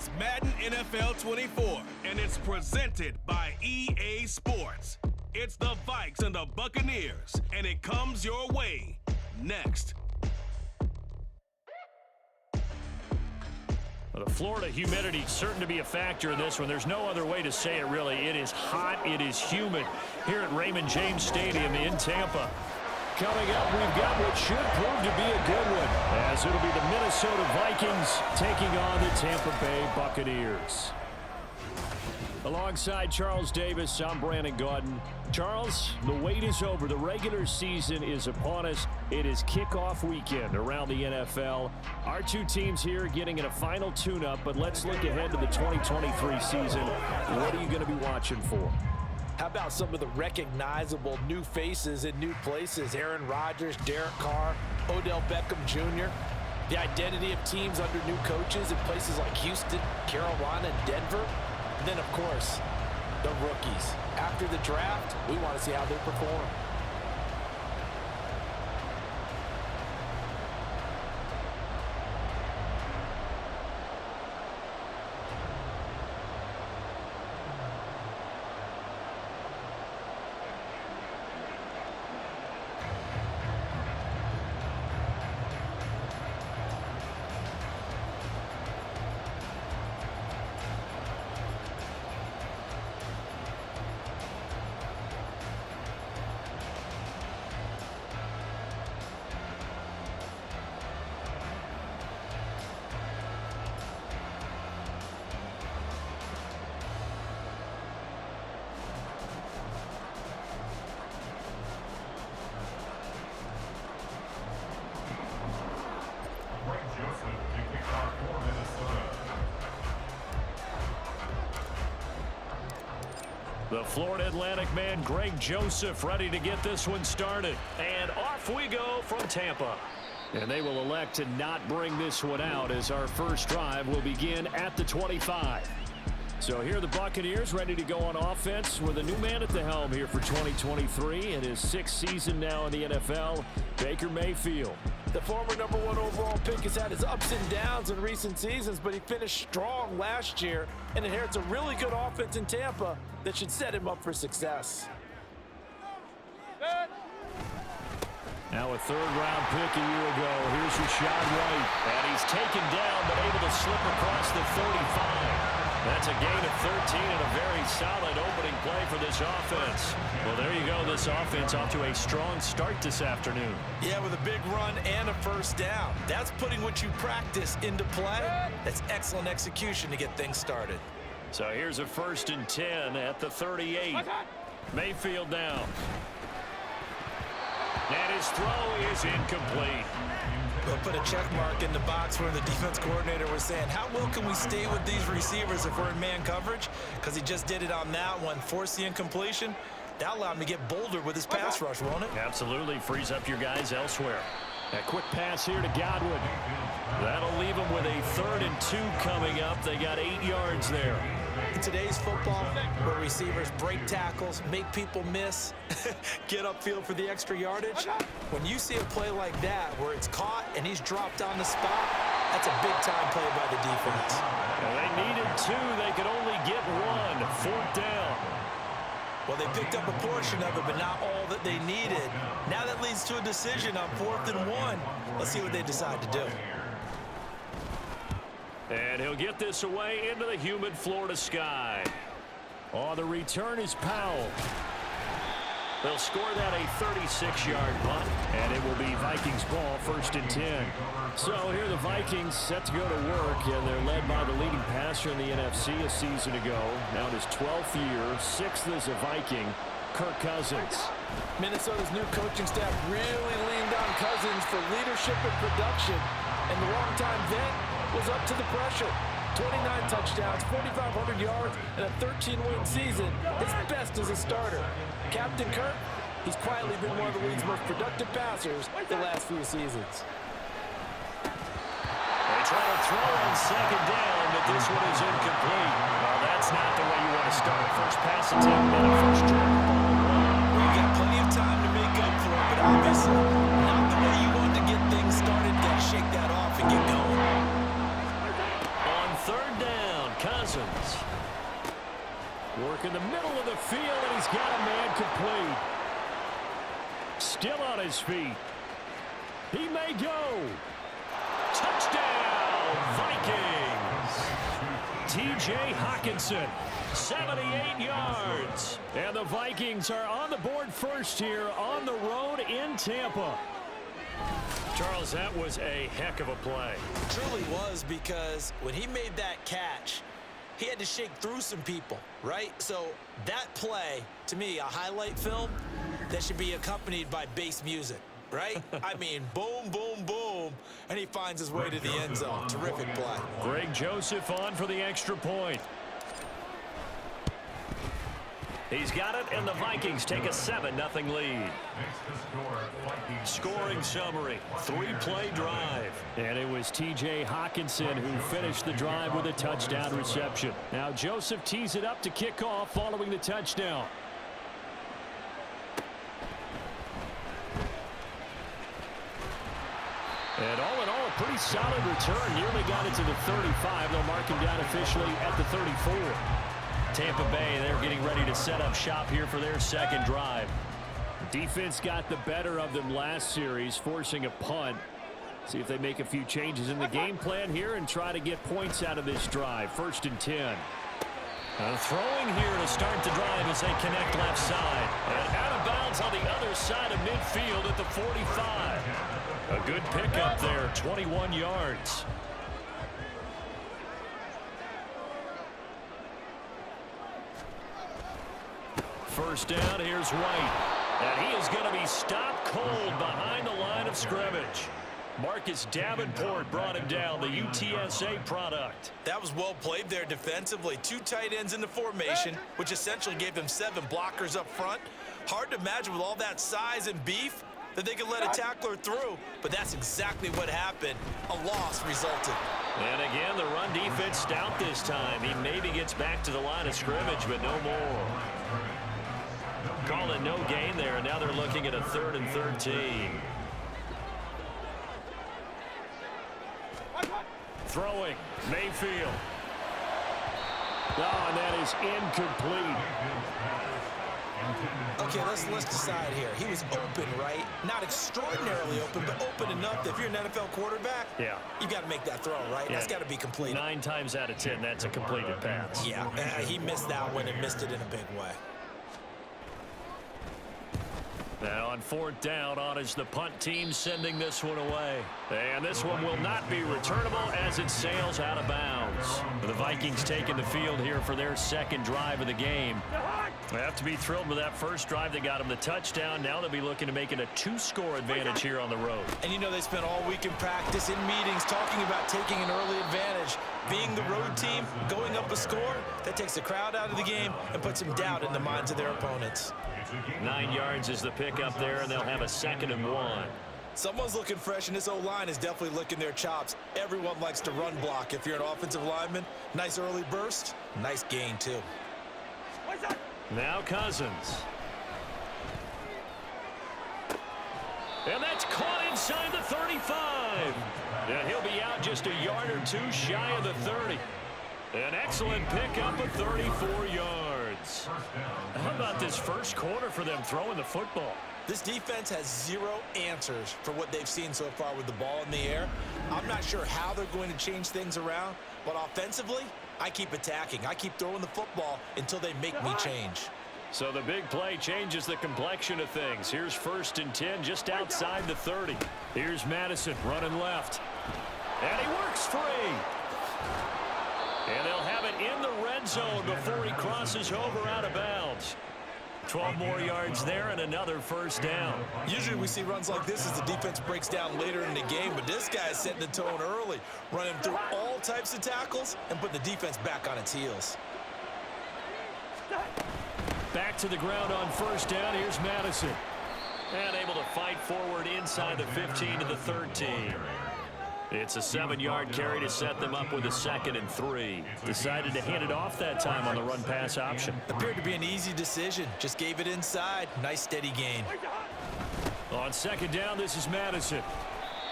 is Madden NFL 24, and it's presented by EA Sports. It's the Vikings and the Buccaneers, and it comes your way next. Well, the Florida humidity is certain to be a factor in this one. There's no other way to say it, really. It is hot. It is humid here at Raymond James Stadium in Tampa. Coming up, we've got what should prove to be a good one, as it'll be the Minnesota Vikings taking on the Tampa Bay Buccaneers. Alongside Charles Davis, I'm Brandon Gaudin. Charles, the wait is over. The regular season is upon us. It is kickoff weekend around the NFL. Our two teams here getting in a final tune-up, but let's look ahead to the 2023 season. What are you going to be watching for? How about some of the recognizable new faces in new places? Aaron Rodgers, Derek Carr, Odell Beckham Jr. The identity of teams under new coaches in places like Houston, Carolina, and Denver. And then, of course, the rookies. After the draft, we want to see how they perform. The Florida Atlantic man, Greg Joseph, ready to get this one started. And off we go from Tampa. And they will elect to not bring this one out, as our first drive will begin at the 25. So here are the Buccaneers ready to go on offense with a new man at the helm here for 2023. In his sixth season now in the NFL, Baker Mayfield. The former #1 overall pick has had his ups and downs in recent seasons, but he finished strong last year and inherits a really good offense in Tampa that should set him up for success. Now a third-round pick a year ago. Here's Rashad White. And he's taken down, but able to slip across the 35. That's a gain of 13 and a very solid opening play for this offense. Well, there you go. This offense off to a strong start this afternoon. Yeah, with a big run and a first down. That's putting what you practice into play. That's excellent execution to get things started. So here's a 1st and 10 at the 38. Mayfield down. And his throw is incomplete. We'll put a check mark in the box where the defense coordinator was saying, how well can we stay with these receivers if we're in man coverage? Because he just did it on that one, forced the incompletion. That allowed him to get bolder with his pass rush, won't it? Absolutely. Frees up your guys elsewhere. A quick pass here to Godwin. That'll leave them with a 3rd and 2 coming up. They got 8 yards there. In today's football, where receivers break tackles, make people miss, get upfield for the extra yardage, when you see a play like that where it's caught and he's dropped on the spot, that's a big-time play by the defense. And they needed 2. They could only get 1. 4th down. Well, they picked up a portion of it, but not all that they needed. Now that leads to a decision on 4th and 1. Let's see what they decide to do. And he'll get this away into the humid Florida sky. Oh, the return is Powell. They'll score that a 36-yard punt, and it will be Vikings ball, 1st and 10. So here are the Vikings set to go to work, and they're led by the leading passer in the NFC a season ago. Now in his 12th year, 6th as a Viking, Kirk Cousins. Minnesota's new coaching staff really leaned on Cousins for leadership and production, and the longtime vet was up to the pressure. 29 touchdowns, 4,500 yards, and a 13-win season. His best as a starter. Captain Kirk, he's quietly been one of the league's most productive passers the last few seasons. They try to throw on 2nd down, but this one is incomplete. Well, that's not the way you want to start. First pass attempt and a first drop. We've got plenty of time to make up for it, but obviously not the way you want to get things started. Got to shake that off and get going. On 3rd down. work in the middle of the field, and he's got a man complete. Still on his feet. He may go. Touchdown, Vikings. T.J. Hockenson, 78 yards. And the Vikings are on the board first here on the road in Tampa. Charles, that was a heck of a play. It truly was, because when he made that catch, he had to shake through some people, right? So that play, to me, a highlight film that should be accompanied by bass music, right? I mean, boom, boom, boom, and he finds his way to the end zone. Terrific play. Greg Joseph on for the extra point. He's got it, and the Vikings take a 7-0 lead. Scoring summary, 3-play drive. And it was T.J. Hockenson who finished the drive with a touchdown reception. Now Joseph tees it up to kick off following the touchdown. And all in all, a pretty solid return. Nearly got it to the 35. They'll mark him down officially at the 34. Tampa Bay, they're getting ready to set up shop here for their second drive. Defense got the better of them last series, forcing a punt. See if they make a few changes in the game plan here and try to get points out of this drive. 1st and 10. Throwing here to start the drive as they connect left side. And out of bounds on the other side of midfield at the 45. A good pickup there, 21 yards. First down, here's White. And he is going to be stopped cold behind the line of scrimmage. Marcus Davenport brought him down, the UTSA product. That was well played there defensively. 2 tight ends in the formation, which essentially gave them 7 blockers up front. Hard to imagine with all that size and beef that they could let a tackler through, but that's exactly what happened. A loss resulted. And again, the run defense stout this time. He maybe gets back to the line of scrimmage, but no more. Call it no gain there, and now they're looking at a 3rd and 13. Throwing, Mayfield. Oh, and that is incomplete. Okay, let's decide here. He was open, right? Not extraordinarily open, but open enough that if you're an NFL quarterback, yeah, you got to make that throw, right? Yeah. That's got to be completed. 9 times out of 10, that's a completed pass. Yeah, he missed that one and missed it in a big way. Now on 4th down, on is the punt team sending this one away. And this one will not be returnable as it sails out of bounds. The Vikings taking the field here for their second drive of the game. They have to be thrilled with that first drive. They got them the touchdown. Now they'll be looking to make it a 2-score advantage here on the road. And you know they spent all week in practice, in meetings, talking about taking an early advantage. Being the road team, going up a score, that takes the crowd out of the game and puts some doubt in the minds of their opponents. 9 yards is the pickup there, and they'll have a 2nd and 1. Someone's looking fresh, and this O-line is definitely licking their chops. Everyone likes to run block. If you're an offensive lineman, nice early burst, nice gain too. Now Cousins. And that's caught inside the 35. And he'll be out just a yard or 2 shy of the 30. An excellent pickup of 34 yards. How about this first quarter for them throwing the football? This defense has 0 answers for what they've seen so far with the ball in the air. I'm not sure how they're going to change things around, but offensively, I keep attacking. I keep throwing the football until they make me change. So the big play changes the complexion of things. Here's 1st and 10 just outside the 30. Here's Madison running left. And he works free. And they'll have it in the red zone before he crosses over out of bounds. 12 more yards there and another first down. Usually we see runs like this as the defense breaks down later in the game, but this guy is setting the tone early, running through all types of tackles and putting the defense back on its heels. Back to the ground on first down. Here's Madison. And able to fight forward inside the 15 to the 13. It's a 7-yard carry to set them up with a 2nd and 3. Decided to hand it off that time on the run-pass option. Appeared to be an easy decision. Just gave it inside. Nice steady gain. On 2nd down, this is Madison.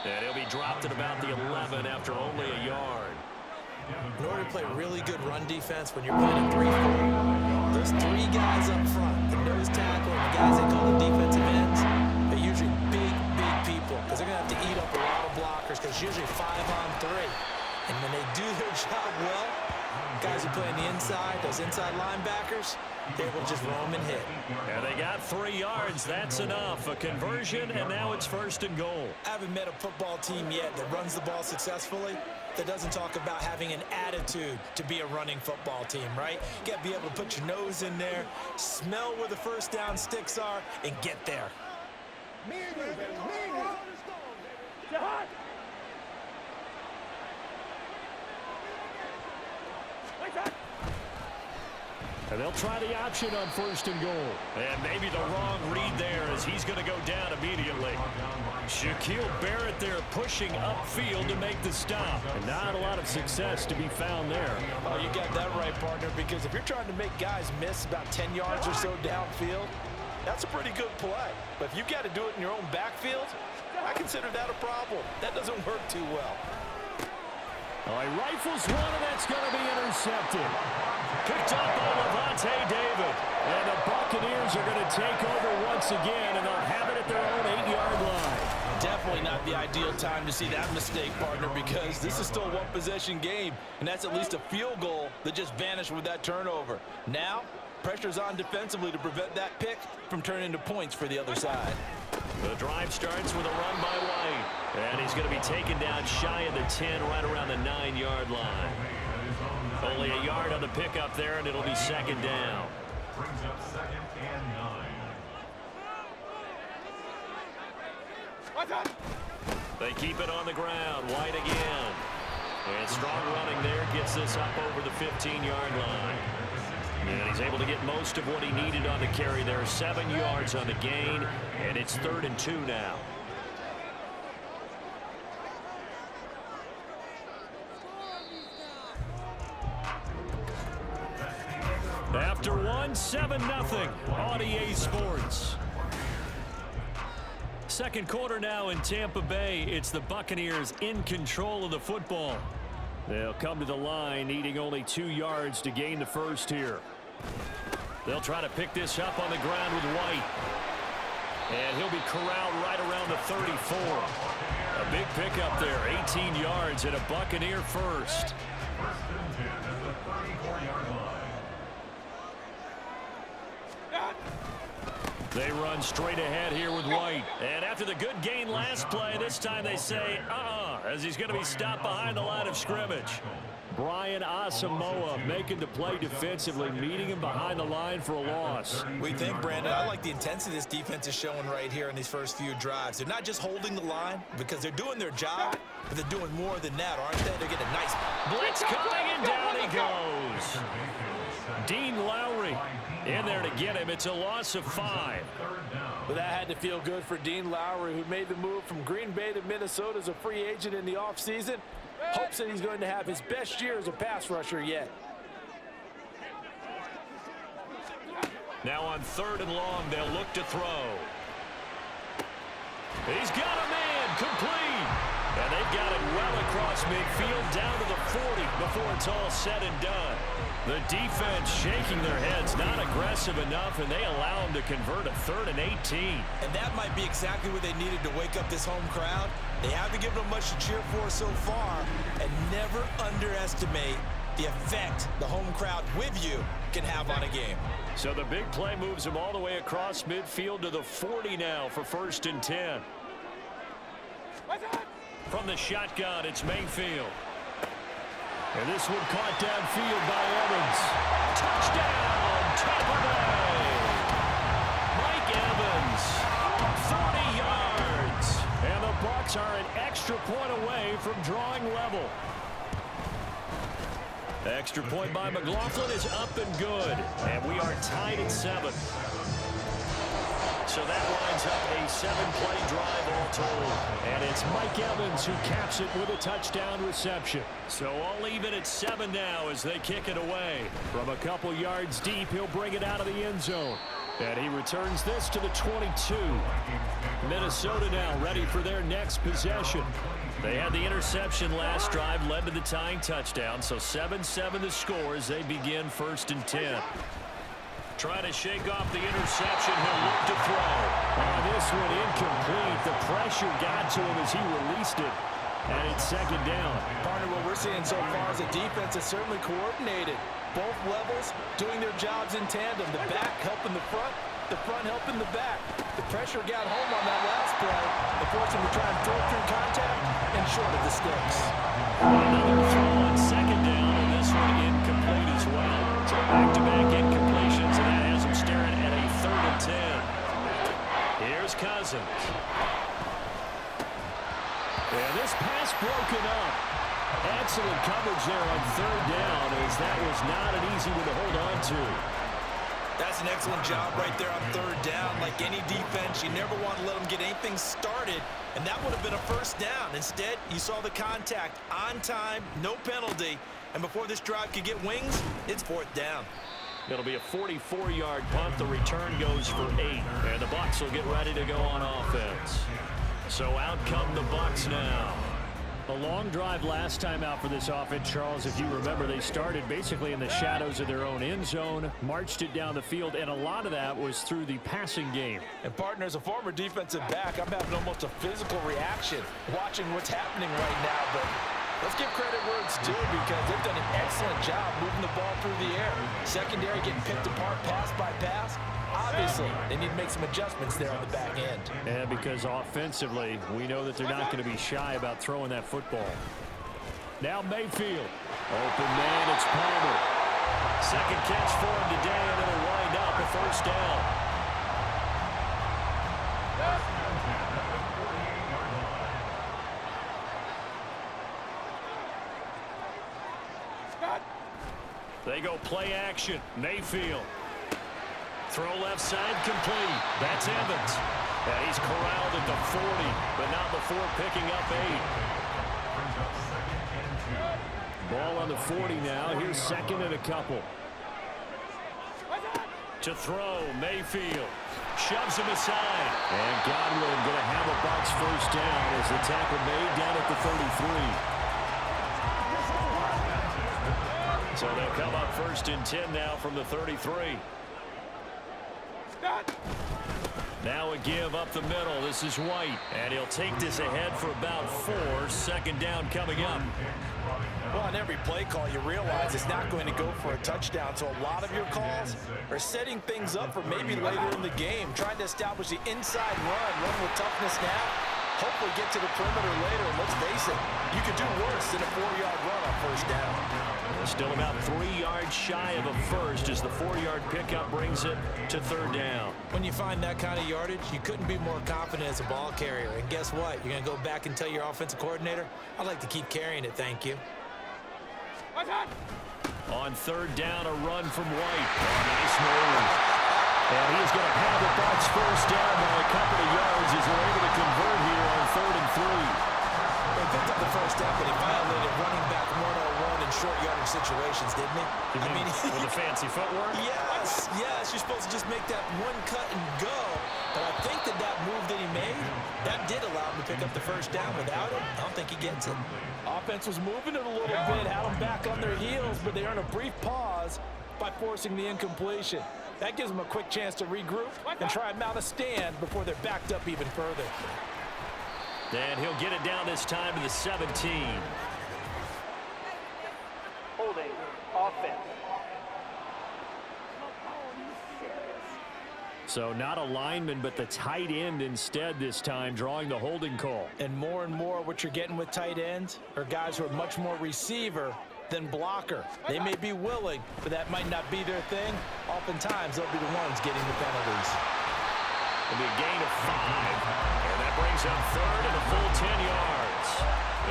And he'll be dropped at about the 11 after only a yard. In order to play really good run defense when you're playing a 3-4, those three guys up front, the nose tackle and the guys they call the defensive ends, they're usually big people because they're going to have to eat up a lot of blockers because it's usually 5-on-3. And when they do their job well, guys who play on the inside, those inside linebackers, they will just roam and hit. And they got 3 yards. That's enough. A conversion, and now it's 1st and goal. I haven't met a football team yet that runs the ball successfully that doesn't talk about having an attitude to be a running football team, right? You got to be able to put your nose in there, smell where the first down sticks are, and get there. And they'll try the option on 1st and goal. And maybe the wrong read there as he's going to go down immediately. Shaquille Barrett there pushing upfield to make the stop. And not a lot of success to be found there. Oh, you got that right, partner, because if you're trying to make guys miss about 10 yards or so downfield, that's a pretty good play. But if you've got to do it in your own backfield, I consider that a problem. That doesn't work too well. All right, rifles one, and that's going to be intercepted. Picked up by Levante David. And the Buccaneers are going to take over once again, and they'll have it at their own 8-yard line. Definitely not the ideal time to see that mistake, partner, because this is still a one-possession game, and that's at least a field goal that just vanished with that turnover. Now, pressure's on defensively to prevent that pick from turning into points for the other side. The drive starts with a run by White. And he's going to be taken down shy of the 10, right around the 9-yard line. Only a yard on the pickup there, and it'll be 2nd down. Brings up 2nd and 9. They keep it on the ground. White again. And strong running there gets this up over the 15-yard line. And he's able to get most of what he needed on the carry there. 7 yards on the gain, and it's 3rd and 2 now. After 7-0 on EA Sports. 2nd quarter now in Tampa Bay. It's the Buccaneers in control of the football. They'll come to the line needing only 2 yards to gain the first here. They'll try to pick this up on the ground with White. And he'll be corralled right around the 34. A big pickup there, 18 yards and a Buccaneer first. 1st and 10 at the 34-yard line. They run straight ahead here with White. And after the good gain last play, this time they say, as he's going to be stopped behind the line of scrimmage. Brian Asamoah making the play defensively, meeting him behind the line for a loss. We think, Brandon, I like the intensity this defense is showing right here in these first few drives. They're not just holding the line because they're doing their job, but they're doing more than that, aren't they? They're getting a nice blitz coming, and down he goes. Dean Lowry in there to get him. It's a loss of 5. But that had to feel good for Dean Lowry, who made the move from Green Bay to Minnesota as a free agent in the offseason. Hopes that he's going to have his best year as a pass rusher yet. Now on 3rd and long, they'll look to throw. He's got a man, complete. And they've got it well across midfield, down to the 40 before it's all said and done. The defense shaking their heads, not aggressive enough, and they allow them to convert a 3rd and 18. And that might be exactly what they needed to wake up this home crowd. They haven't given them much to cheer for so far, and never underestimate the effect the home crowd with you can have on a game. So the big play moves them all the way across midfield to the 40 now for 1st and 10. From the shotgun, it's Mayfield. And this one caught downfield by Evans. Touchdown, Tampa Bay! Mike Evans, 40 yards. And the Bucs are an extra point away from drawing level. Extra point by McLaughlin is up and good. And we are tied at 7. So that lines up a 7-play drive all told. And it's Mike Evans who caps it with a touchdown reception. So all even at 7 now as they kick it away. From a couple yards deep, he'll bring it out of the end zone. And he returns this to the 22. Minnesota now ready for their next possession. They had the interception last drive, led to the tying touchdown. So 7-7 the score as they begin 1st and 10. Trying to shake off the interception. He'll look to throw. This one incomplete. The pressure got to him as he released it. And it's 2nd down. Partner, what we're seeing so far is the defense is certainly coordinated. Both levels doing their jobs in tandem. The back helping the front helping the back. The pressure got home on that last play. They forced him to try and throw through contact and short of the sticks. Another throw on 2nd down, and this one incomplete as well. So back-to-back incompletions, and that has him staring at a 3rd and 10. Here's Cousins. And this pass broken up. Excellent coverage there on 3rd down, as that was not an easy one to hold on to. That's an excellent job right there on 3rd down. Like any defense, you never want to let them get anything started, and that would have been a 1st down. Instead, you saw the contact on time, no penalty, and before this drive could get wings, it's 4th down. It'll be a 44-yard punt. The return goes for 8, and the Bucs will get ready to go on offense. So out come the Bucs now. A long drive last time out for this offense, Charles. If you remember, they started basically in the shadows of their own end zone, marched it down the field, and a lot of that was through the passing game. And partner, as a former defensive back, I'm having almost a physical reaction watching what's happening right now. But let's give credit where it's due, because they've done an excellent job moving the ball through the air. Secondary getting picked apart pass by pass. Obviously, they need to make some adjustments there on the back end. And because offensively, we know that they're not going to be shy about throwing that football. Now Mayfield. Open man, it's Palmer. 2nd catch for him today, and it'll wind up a 1st down. They go play action. Mayfield. Throw left side, complete. That's Evans. And he's corralled at the 40, but not before picking up 8. Ball on the 40 now. Here's 2nd and a couple. To throw, Mayfield. Shoves him aside. And Godwin going to have a Bucs 1st down as the tackle made down at the 33. So they'll come up 1st and 10 now from the 33. Now a give up the middle. This is White, and he'll take this ahead for about 4. 2nd down coming up. Well, on every play call, you realize it's not going to go for a touchdown. So a lot of your calls are setting things up for maybe later in the game, trying to establish the inside run with toughness now. Hopefully get to the perimeter later, and let's face it, you could do worse than a 4-yard run on 1st down. Still about 3 yards shy of a 1st as the 4-yard pickup brings it to 3rd down. When you find that kind of yardage, you couldn't be more confident as a ball carrier. And guess what? You're going to go back and tell your offensive coordinator, I'd like to keep carrying it, thank you. On 3rd down, a run from White. Nice move. And he's going to have the Bucs 1st down by a couple of yards as they're able to convert here on 3rd and 3. They picked up the 1st down, but he violated running back 101 in short yardage situations, didn't he? I mean, with the fancy footwork? Yes. You're supposed to just make that one cut and go. But I think that move that he made, that did allow him to pick up the 1st down. Without it, I don't think he gets it. Offense was moving it a little bit, had them back on their heels, but they earn a brief pause by forcing the incompletion. That gives them a quick chance to regroup and try and mount a stand before they're backed up even further. And he'll get it down this time to the 17. Holding offense. So not a lineman, but the tight end instead this time, drawing the holding call. And more what you're getting with tight ends are guys who are much more receiver than blocker. They may be willing, but that might not be their thing. Oftentimes, they'll be the ones getting the penalties. It'll be a gain of 5. And that brings up 3rd and a full 10 yards.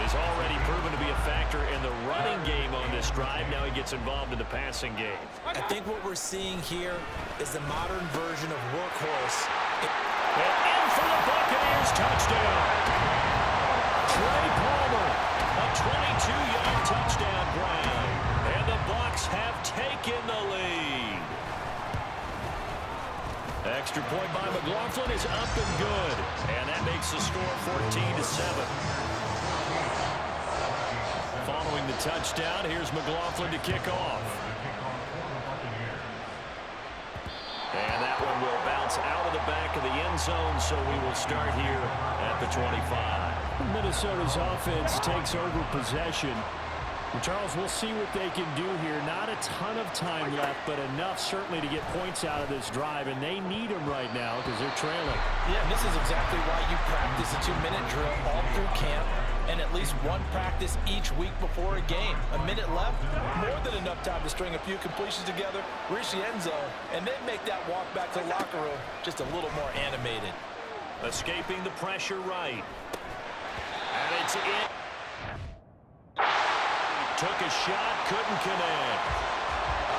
He's already proven to be a factor in the running game on this drive. Now he gets involved in the passing game. I think what we're seeing here is the modern version of workhorse. And in for the Buccaneers touchdown. Trey Palmer, a 22-yard touchdown grab. And the Bucs have taken the lead. Extra point by McLaughlin is up and good. And that makes the score 14-7. scoring the touchdown. Here's McLaughlin to kick off. And that one will bounce out of the back of the end zone, so we will start here at the 25. Minnesota's offense takes over possession. And Charles, we'll see what they can do here. Not a ton of time left, but enough certainly to get points out of this drive, and they need them right now because they're trailing. Yeah, and this is exactly why you practice a 2-minute drill all through camp and at least one practice each week before a game. A minute left, more than enough time to string a few completions together, reach the end zone, and then make that walk back to the locker room just a little more animated. Escaping the pressure right. And it's in. Took a shot, couldn't connect.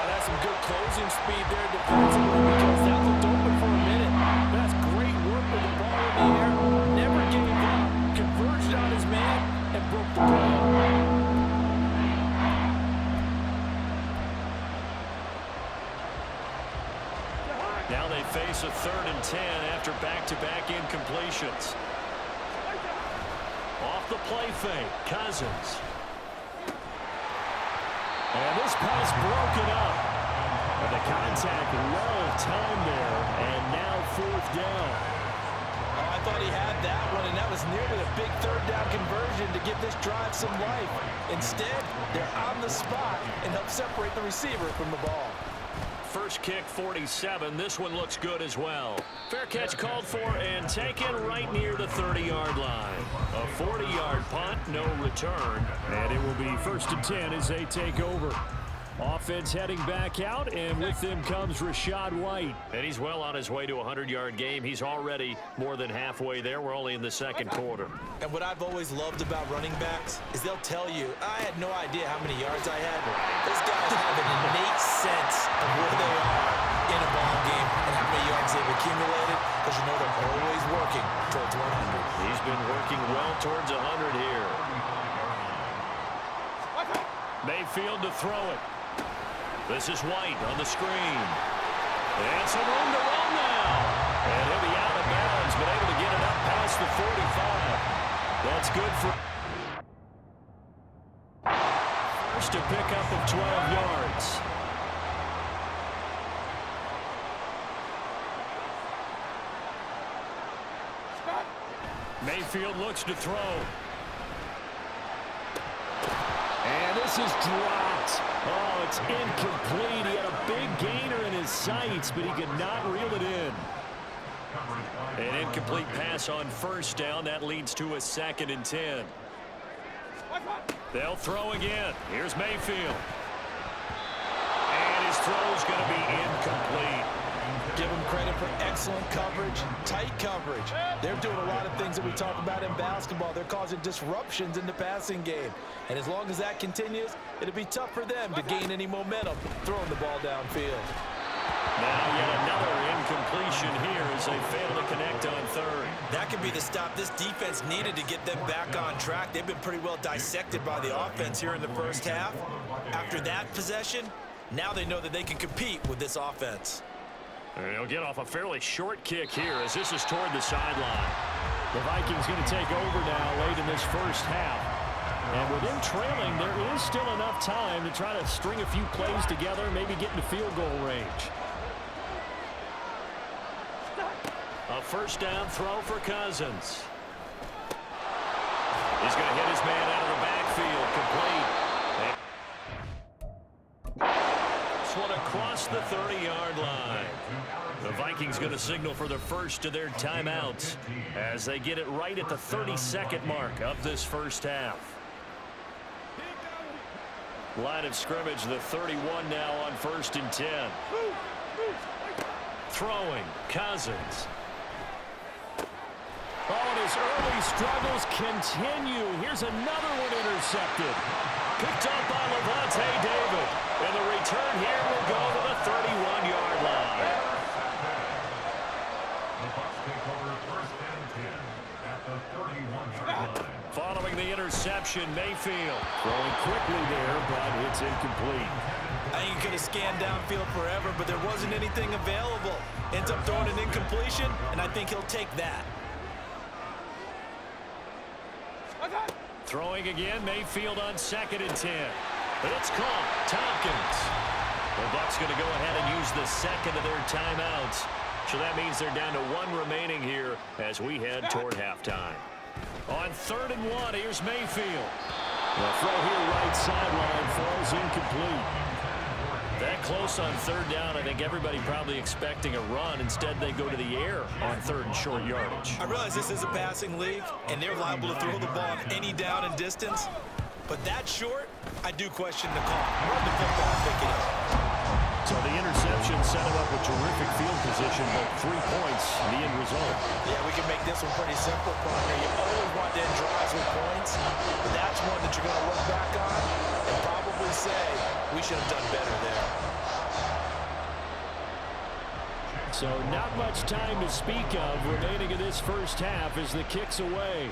That's some good closing speed there defensively because that looked open for a minute. That's great work with the ball in the air. Never gave up. Converged on his man and broke the play. Now they face a 3rd and 10 after back-to-back incompletions. Off the play fake, Cousins. And this pass broken up. And the contact, well of time there, and now 4th down. Oh, I thought he had that one, and that was nearly a big 3rd down conversion to give this drive some life. Instead, they're on the spot and help separate the receiver from the ball. First kick, 47. This one looks good as well. Fair catch called for and taken right near the 30-yard line. A 40-yard punt, no return. And it will be 1st and 10 as they take over. Offense heading back out, and with them comes Rachaad White. And he's well on his way to a 100-yard game. He's already more than halfway there. We're only in the 2nd quarter. And what I've always loved about running backs is they'll tell you, I had no idea how many yards I had. Those guys have an innate sense of where they are in a ball game and how many yards they've accumulated, because you know they're always working towards 100. He's been working well towards 100 here. Mayfield to throw it. This is White on the screen. And some room to run now. And he'll be out of bounds, but able to get it up past the 45. That's good for first a pickup of 12 yards. Mayfield looks to throw. And this is dropped. Oh, it's incomplete. He had a big gainer in his sights, but he could not reel it in. An incomplete pass on 1st down. That leads to a 2nd and 10. They'll throw again. Here's Mayfield. And his throw's going to be incomplete. Give them credit for excellent coverage, tight coverage. They're doing a lot of things that we talk about in basketball. They're causing disruptions in the passing game. And as long as that continues, it'll be tough for them to gain any momentum throwing the ball downfield. Now yet another incompletion here as they fail to connect on 3rd. That could be the stop this defense needed to get them back on track. They've been pretty well dissected by the offense here in the 1st half. After that possession, now they know that they can compete with this offense. And he'll get off a fairly short kick here as this is toward the sideline. The Vikings going to take over now late in this 1st half. And with them trailing, there is still enough time to try to string a few plays together, maybe get into field goal range. A 1st down throw for Cousins. He's going to hit his man out of the backfield, complete. This one across the 30-yard line. The Vikings going to signal for the first of their timeouts as they get it right at the 32nd mark of this 1st half. Line of scrimmage, the 31 now on 1st and 10. Throwing, Cousins. Oh, and his early struggles continue. Here's another one intercepted. Picked up by Levante David. And the return here will go to the 31-yard line. Following the interception, Mayfield throwing quickly there, but it's incomplete. I think he could have scanned downfield forever, but there wasn't anything available. Ends up throwing an incompletion, and I think he'll take that. Throwing again, Mayfield on 2nd and 10. It's caught. Tompkins. The Bucs going to go ahead and use the second of their timeouts. So that means they're down to 1 remaining here as we head toward halftime. On 3rd and 1, here's Mayfield. The throw here right sideline falls incomplete. That close on 3rd down, I think everybody probably expecting a run. Instead, they go to the air on 3rd and short yardage. I realize this is a passing league, and they're liable to throw the ball on any down and distance. But that short, I do question the call. Run the football and pick it up. So the interception set him up with terrific field position, but 3 points, the end result. Yeah, we can make this one pretty simple, partner. You always want to end drives with points, but that's one that you're going to look back on and probably say, we should have done better there. So not much time to speak of remaining in this first half as the kick's away.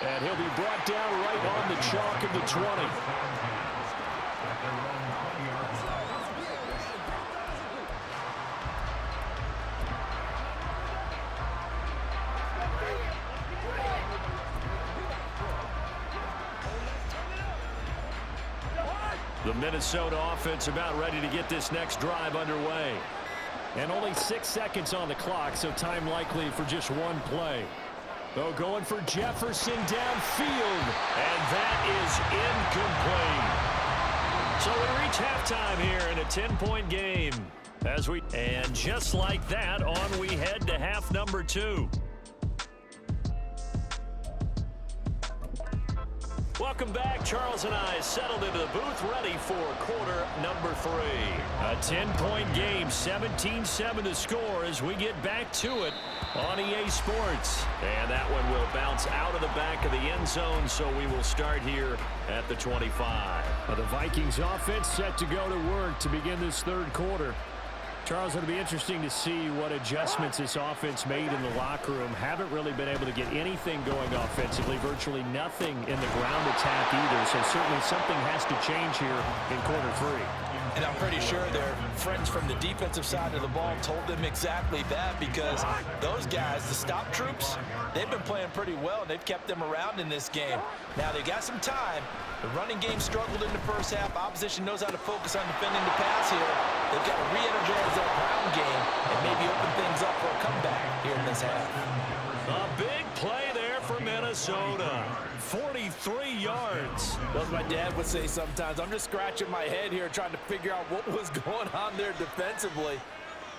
And he'll be brought down right on the chalk of the 20. The Minnesota offense about ready to get this next drive underway. And only 6 seconds on the clock, so time likely for just one play. Though going for Jefferson downfield, and that is incomplete. So we reach halftime here in a 10-point game. And just like that, on we head to half number 2. Welcome back. Charles and I settled into the booth ready for quarter number 3. A 10-point game, 17-7 to score as we get back to it on EA Sports. And that one will bounce out of the back of the end zone, so we will start here at the 25. The Vikings offense set to go to work to begin this 3rd quarter. Charles, it'll be interesting to see what adjustments this offense made in the locker room. Haven't really been able to get anything going offensively, virtually nothing in the ground attack either. So certainly something has to change here in quarter 3. And I'm pretty sure their friends from the defensive side of the ball told them exactly that, because those guys, the stop troops, they've been playing pretty well. They've kept them around in this game. Now they got some time. The running game struggled in the first half. Opposition knows how to focus on defending the pass here. They've got to re-energize that ground game and maybe open things up for a comeback here in this half. A big play there for Minnesota. 43 yards. Well, as my dad would say sometimes, I'm just scratching my head here trying to figure out what was going on there defensively.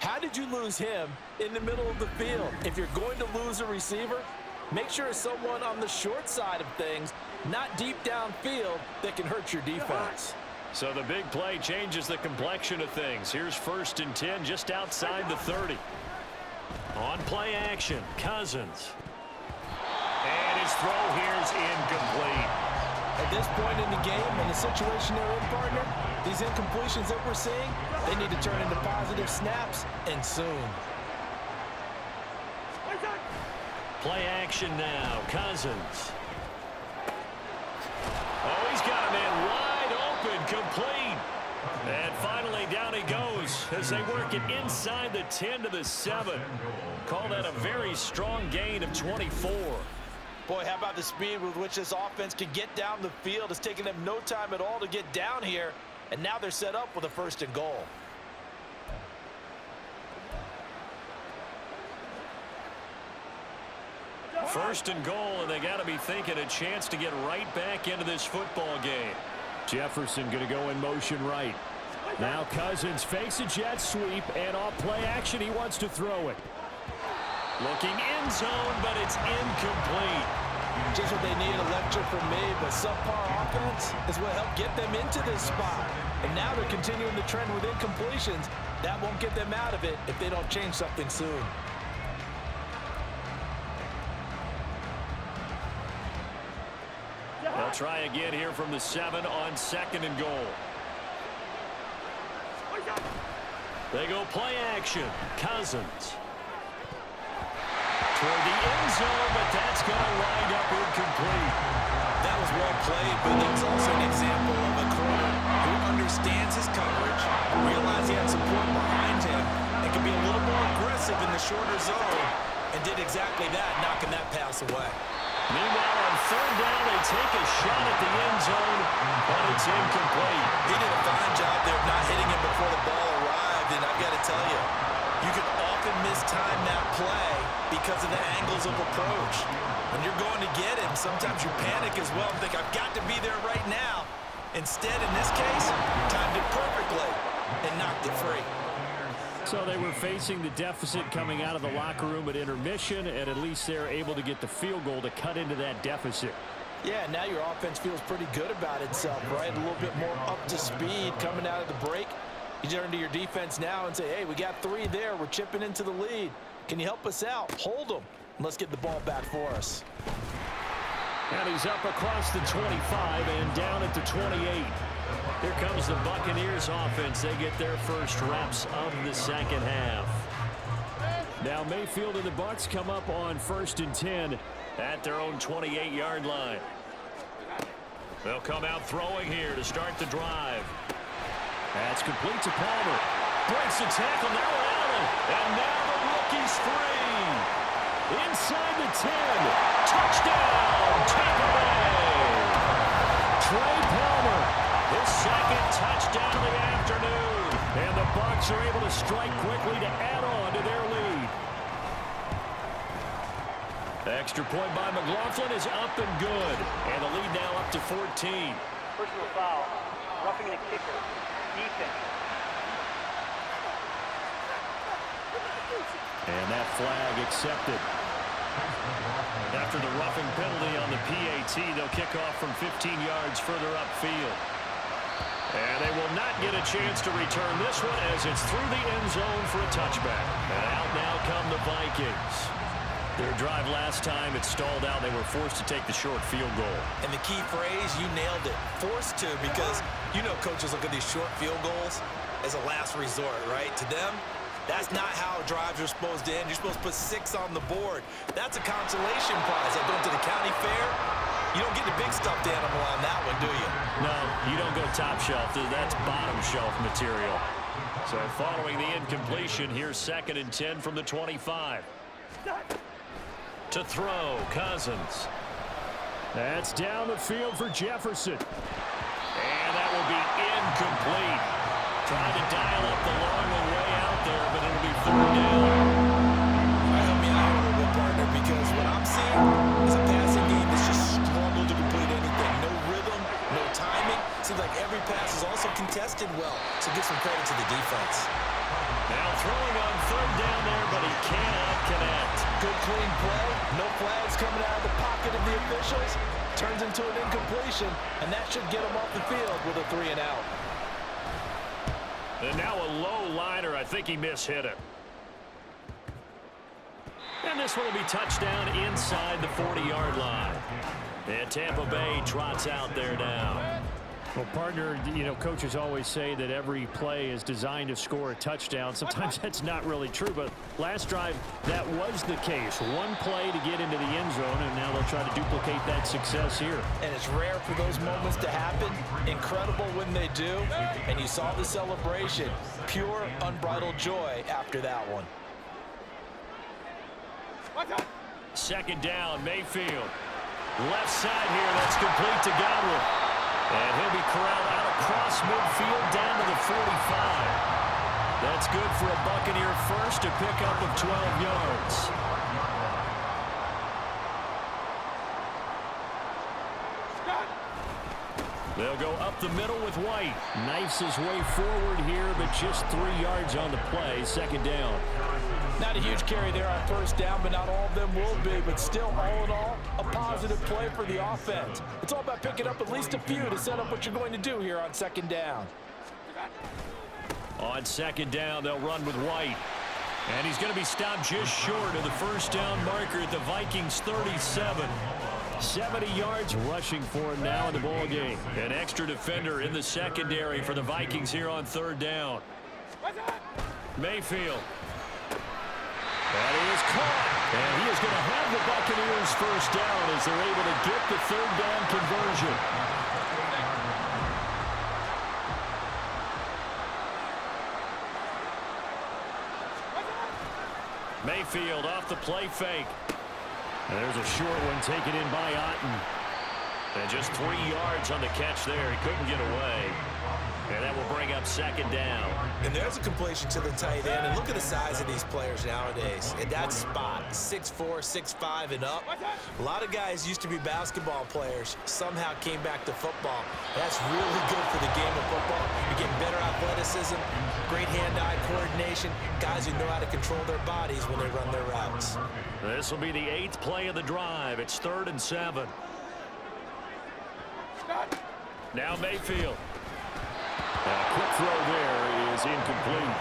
How did you lose him in the middle of the field? If you're going to lose a receiver, make sure it's someone on the short side of things, not deep downfield, that can hurt your defense. So the big play changes the complexion of things. Here's 1st and 10 just outside the 30. On play action, Cousins. And his throw here is incomplete. At this point in the game, in the situation they're in, partner, these incompletions that we're seeing, they need to turn into positive snaps, and soon. Play action now, Cousins. Oh, he's got a man wide open, complete. And finally, down he goes as they work it inside the 10 to the 7. Call that a very strong gain of 24. Boy, how about the speed with which this offense can get down the field? It's taken them no time at all to get down here, and now they're set up with a 1st and goal. First and goal, and they got to be thinking a chance to get right back into this football game. Jefferson going to go in motion right. Now Cousins fakes a jet sweep, and off play action, he wants to throw it. Looking end zone, but it's incomplete. Just what they need, a lecture from me, but subpar offense is what helped get them into this spot. And now they're continuing the trend with incompletions. That won't get them out of it if they don't change something soon. They'll try again here from the 7 on 2nd and goal. They go play action. Cousins. Toward the end zone, but that's going to wind up incomplete. That was well played, but that was also an example of a corner who understands his coverage, realizes he had support behind him, and can be a little more aggressive in the shorter zone. and did exactly that, knocking that pass away. Meanwhile, on third down, they take a shot at the end zone, but it's incomplete. He did a fine job there of not hitting him before the ball arrived, and I've got to tell you, you can often mistime that play because of the angles of approach. When you're going to get him, sometimes you panic as well and think, I've got to be there right now. Instead, in this case, timed it perfectly and knocked it free. So they were facing the deficit coming out of the locker room at intermission, and at least they're able to get the field goal to cut into that deficit. Yeah, now your offense feels pretty good about itself, right? A little bit more up to speed coming out of the break. You turn to your defense now and say, hey, we got 3 there. We're chipping into the lead. Can you help us out? Hold them. Let's get the ball back for us. And he's up across the 25 and down at the 28. Here comes the Buccaneers offense. They get their first reps of the second half. Now Mayfield and the Bucs come up on 1st and 10 at their own 28-yard line. They'll come out throwing here to start the drive. That's complete to Palmer. Breaks the tackle, now Allen. And now the rookie's free. Inside the 10. Touchdown, Tampa Bay. Trey Palmer, his second touchdown of the afternoon. And the Bucs are able to strike quickly to add on to their lead. Extra point by McLaughlin is up and good. And the lead now up to 14. Personal foul. Roughing the kicker. Defense. And that flag accepted. After the roughing penalty on the PAT, they'll kick off from 15 yards further upfield. And they will not get a chance to return this one as it's through the end zone for a touchback. And out now come the Vikings. Their drive last time, it stalled out. They were forced to take the short field goal. And the key phrase, you nailed it. Forced to, because you know coaches look at these short field goals as a last resort, right? To them, that's not how drives are supposed to end. You're supposed to put 6 on the board. That's a consolation prize. Like going to the county fair, you don't get the big stuffed animal on that one, do you? No, you don't go top shelf. That's bottom shelf material. So following the incompletion, here's 2nd and 10 from the 25. To throw, Cousins. That's down the field for Jefferson. And that will be incomplete. Trying to dial up the long way out there, but it'll be 3rd down. Help me out a little bit, partner, because what I'm seeing is a passing game that's just struggled to complete anything. No rhythm, no timing. Seems like every pass is also contested well, so give some credit to the defense. Now throwing on 3rd down there, but he cannot connect. Good clean play. No flags coming out of the pocket of the officials. Turns into an incompletion, and that should get him off the field with a 3 and out. And now a low liner. I think he mishit it. And this one will be touchdown inside the 40-yard line. And Tampa Bay trots out there now. Well, partner, you know, coaches always say that every play is designed to score a touchdown. Sometimes that's not really true, but last drive, that was the case. One play to get into the end zone, and now they'll try to duplicate that success here. And it's rare for those moments to happen. Incredible when they do. And you saw the celebration. Pure, unbridled joy after that one. 2nd down, Mayfield. Left side here, that's complete to Godwin. And he'll be corralled out across midfield down to the 45. That's good for a Buccaneer first, a pickup of 12 yards. They'll go up the middle with White. Knifes his way forward here, but just 3 yards on the play. 2nd down. Not a huge carry there on 1st down, but not all of them will be. But still, all in all, a positive play for the offense. It's all about picking up at least a few to set up what you're going to do here on 2nd down. On 2nd down, they'll run with White. And he's going to be stopped just short of the 1st down marker at the Vikings 37. 70 yards rushing for him now in the ball game. An extra defender in the secondary for the Vikings here on 3rd down. Mayfield. That is caught. And he is going to have the Buccaneers 1st down as they're able to get the 3rd down conversion. Mayfield off the play fake. And there's a short one taken in by Otten. And just 3 yards on the catch there. He couldn't get away. And that will bring up second down. And there's a completion to the tight end. And look at the size of these players nowadays. In that spot, 6'4", 6'5", and up. A lot of guys used to be basketball players. Somehow came back to football. That's really good for the game of football. You're getting better athleticism, great hand-eye coordination, guys who know how to control their bodies when they run their routes. This will be the 8th play of the drive. It's 3rd and 7. Now Mayfield. And a quick throw there is incomplete.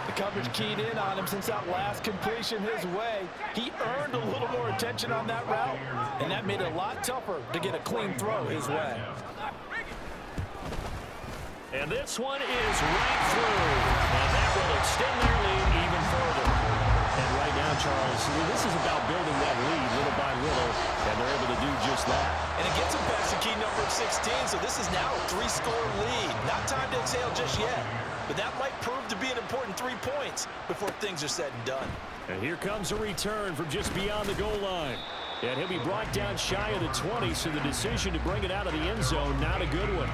The coverage keyed in on him since that last completion his way. He earned a little more attention on that route, and that made it a lot tougher to get a clean throw his way. And this one is right through. And that will extend their lead even further. And right now, Charles, this is about building that lead little by little, and they're able to do just that. And it gets them past the key number of 16, so this is now a 3-score lead. Not time to exhale just yet, but that might prove to be an important 3 points before things are said and done. And here comes a return from just beyond the goal line. And he'll be brought down shy of the 20, so the decision to bring it out of the end zone, not a good one.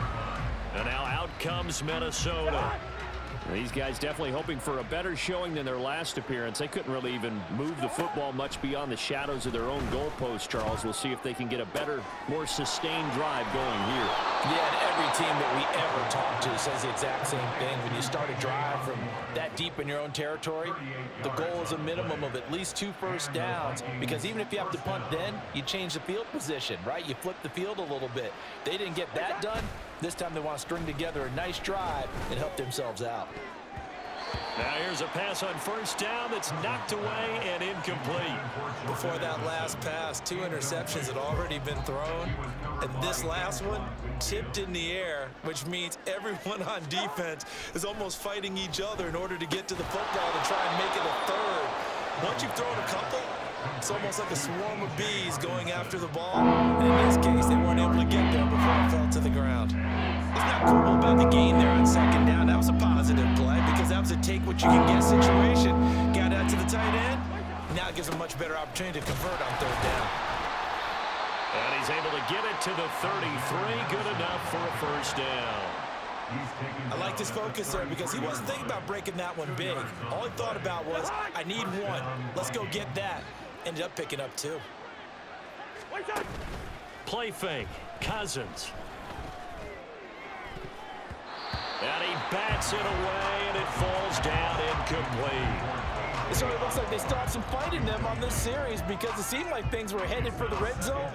And now out comes Minnesota. These guys definitely hoping for a better showing than their last appearance. They couldn't really even move the football much beyond the shadows of their own goalpost, Charles. We'll see if they can get a better, more sustained drive going here. Yeah, and every team that we ever talk to says the exact same thing. When you start a drive from that deep in your own territory, the goal is a minimum of at least 2 first downs, because even if you have to punt then, you change the field position, right? You flip the field a little bit. They didn't get that done. This time they want to string together a nice drive and help themselves out. Now here's a pass on first down that's knocked away and incomplete. Before that last pass, 2 interceptions had already been thrown. And this last one tipped in the air, which means everyone on defense is almost fighting each other in order to get to the football to try and make it a third. Once you've thrown a couple, it's almost like a swarm of bees going after the ball. And in this case, they weren't able to get there before it fell to the ground. It's not cool about the gain there on second down. That was a positive play because that was a take-what-you-can-get situation. Got out to the tight end. Now it gives them a much better opportunity to convert on third down. And he's able to get it to the 33. Good enough for a first down. I liked his focus there because he wasn't thinking about breaking that one big. All he thought about was, I need one. Let's go get that. Ended up picking up 2. Play fake. Cousins. And he bats it away, and it falls down incomplete. It sort of looks like they still have some fight in them on this series, because it seemed like things were headed for the red zone.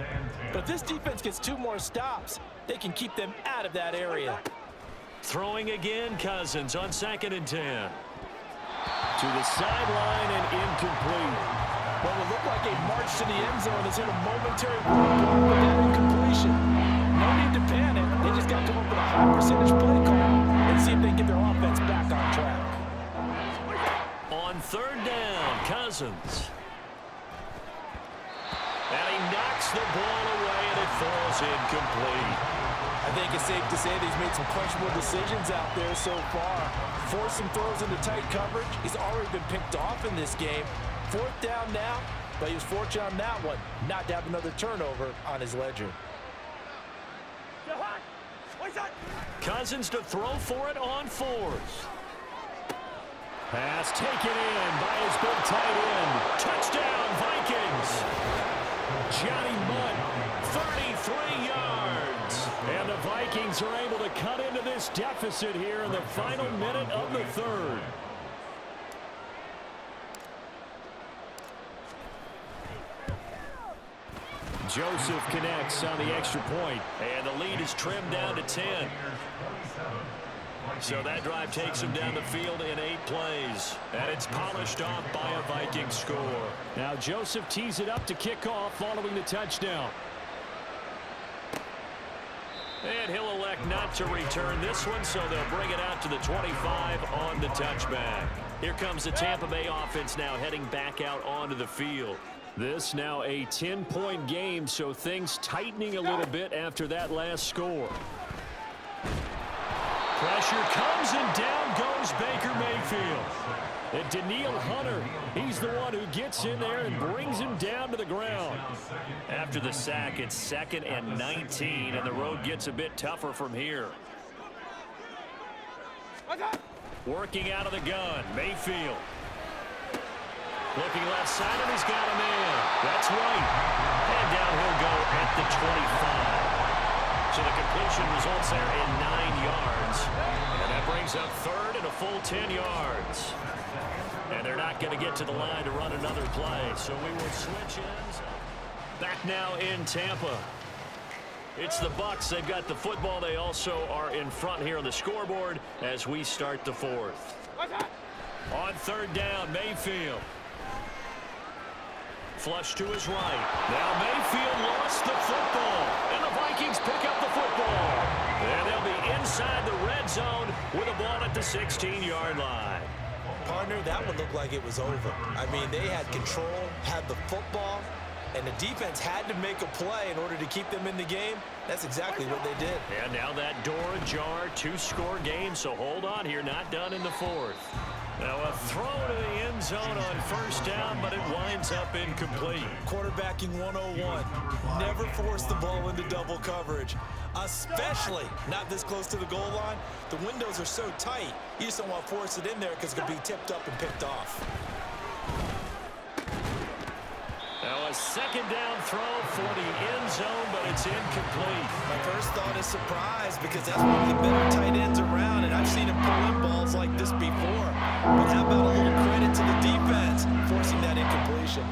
But if this defense gets 2 more stops, they can keep them out of that area. Throwing again, Cousins on 2nd and 10. To the sideline and incomplete. What would look like a march to the end zone has hit a momentary roadblock with that incompletion. No need to panic. They just got to come up with a high percentage play call and see if they can get their offense back on track. On 3rd down, Cousins. And he knocks the ball away, and it falls incomplete. I think it's safe to say that he's made some questionable decisions out there so far. Forcing throws into tight coverage. He's already been picked off in this game. 4th down now, but he was fortunate on that one not to have another turnover on his ledger. Cousins to throw for it on 4th. Pass taken in by his big tight end. Touchdown, Vikings. Johnny Mudd, 33 yards. And the Vikings are able to cut into this deficit here in the final minute of the 3rd. Joseph connects on the extra point, and the lead is trimmed down to 10. So that drive takes him down the field in 8 plays, and it's polished off by a Viking score. Now Joseph tees it up to kick off following the touchdown. And he'll elect not to return this one, so they'll bring it out to the 25 on the touchback. Here comes the Tampa Bay offense now heading back out onto the field. This now a 10-point game, so things tightening a little bit after that last score. Pressure comes, and down goes Baker Mayfield. And Daniil Hunter, he's the one who gets in there and brings him down to the ground. After the sack, it's 2nd and 19, and the road gets a bit tougher from here. Working out of the gun, Mayfield. Looking left side, and he's got him in. That's right. And down he'll go at the 25. So the completion results there in 9 yards. And that brings up 3rd and a full 10 yards. And they're not going to get to the line to run another play. So we will switch ends. Back now in Tampa. It's the Bucs. They've got the football. They also are in front here on the scoreboard as we start the 4th. On 3rd down, Mayfield. Flush to his right. Now Mayfield lost the football. And the Vikings pick up the football. And they'll be inside the red zone with a ball at the 16-yard line. Partner, that one looked like it was over. I mean, they had control, had the football, and the defense had to make a play in order to keep them in the game. That's exactly what they did. And now that door ajar, 2-score game, so hold on here, not done in the 4th. Now a throw to the end zone on 1st down, but it winds up incomplete. Quarterbacking 101. Never force the ball into double coverage, especially not this close to the goal line. The windows are so tight, you just don't want to force it in there because it could be tipped up and picked off. Now a 2nd down throw for the end zone, but it's incomplete. My first thought is surprise because that's one of the better tight ends around, and I've seen him pull in balls like this before. But how about a little credit to the defense forcing that incompletion?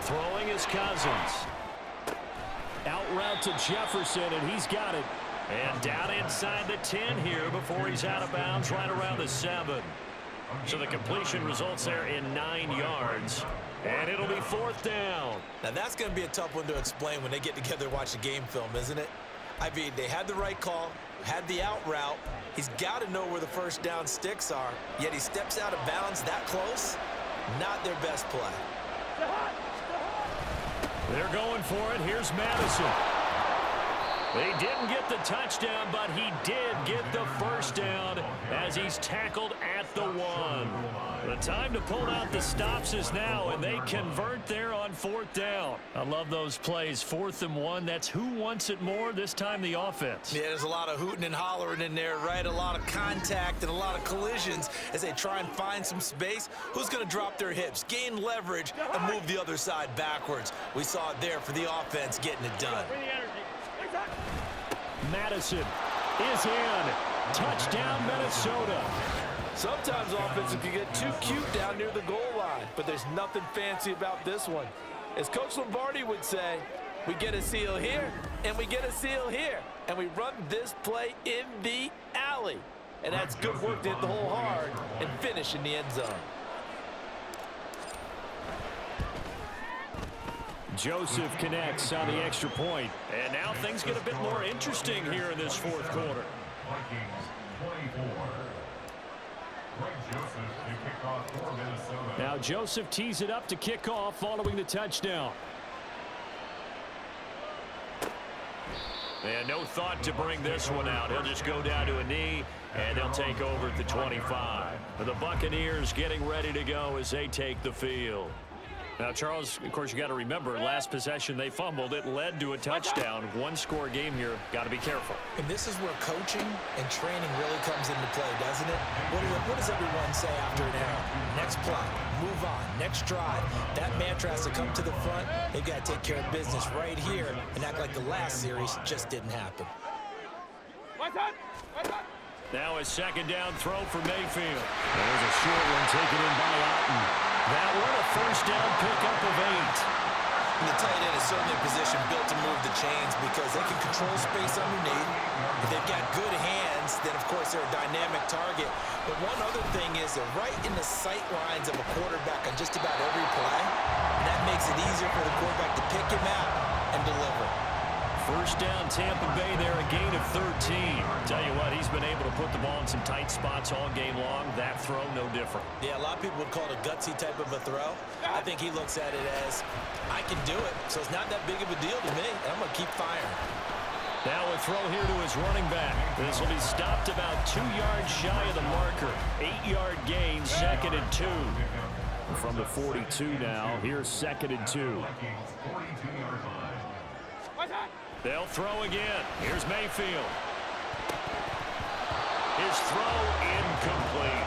Throwing is Cousins. Out route to Jefferson, and he's got it. And down inside the 10 here before he's out of bounds right around the 7. So the completion results there in 9 yards. And it'll be 4th down. Now that's going to be a tough one to explain when they get together and watch the game film, isn't it? I mean, they had the right call, had the out route. He's got to know where the 1st down sticks are, yet he steps out of bounds that close. Not their best play. They're going for it. Here's Madison. They didn't get the touchdown, but he did get the 1st down as he's tackled at the 1. The time to pull out the stops is now, and they convert there on 4th down. I love those plays. 4th and 1. That's who wants it more, this time the offense. Yeah, there's a lot of hooting and hollering in there, right? A lot of contact and a lot of collisions as they try and find some space. Who's going to drop their hips, gain leverage, and move the other side backwards? We saw it there for the offense getting it done. Madison is in. Touchdown, Minnesota. Sometimes offenses can get too cute down near the goal line, but there's nothing fancy about this one. As Coach Lombardi would say, we get a seal here, and we get a seal here, and we run this play in the alley. And that's good work to hit the hole hard and finish in the end zone. Joseph connects on the extra point. And now things get a bit more interesting here in this 4th quarter. Vikings 24. Greg Joseph to kick off for Minnesota. Now Joseph tees it up to kick off following the touchdown. And no thought to bring this one out. He'll just go down to a knee, and they'll take over at the 25. The Buccaneers getting ready to go as they take the field. Now, Charles, of course, you got to remember, last possession they fumbled. It led to a touchdown. 1-score game here. Got to be careful. And this is where coaching and training really comes into play, doesn't it? What does everyone say after an error? Next play, move on, next drive. That mantra has to come to the front. They've got to take care of business right here and act like the last series just didn't happen. Now a 2nd down throw for Mayfield. There's a short one taken in by Otten. That one a 1st down pickup of 8. And the tight end is certainly a position built to move the chains because they can control space underneath. If they've got good hands, then of course they're a dynamic target. But one other thing is they're right in the sight lines of a quarterback on just about every play. And that makes it easier for the quarterback to pick him out and deliver. 1st down, Tampa Bay there, a gain of 13. Tell you what, he's been able to put the ball in some tight spots all game long. That throw, no different. Yeah, a lot of people would call it a gutsy type of a throw. I think he looks at it as, I can do it, so it's not that big of a deal to me, and I'm going to keep firing. Now a throw here to his running back. This will be stopped about 2 yards shy of the marker. 8-yard gain, 2nd and 2. From the 42 now, here's 2nd and 2. They'll throw again. Here's Mayfield. His throw incomplete.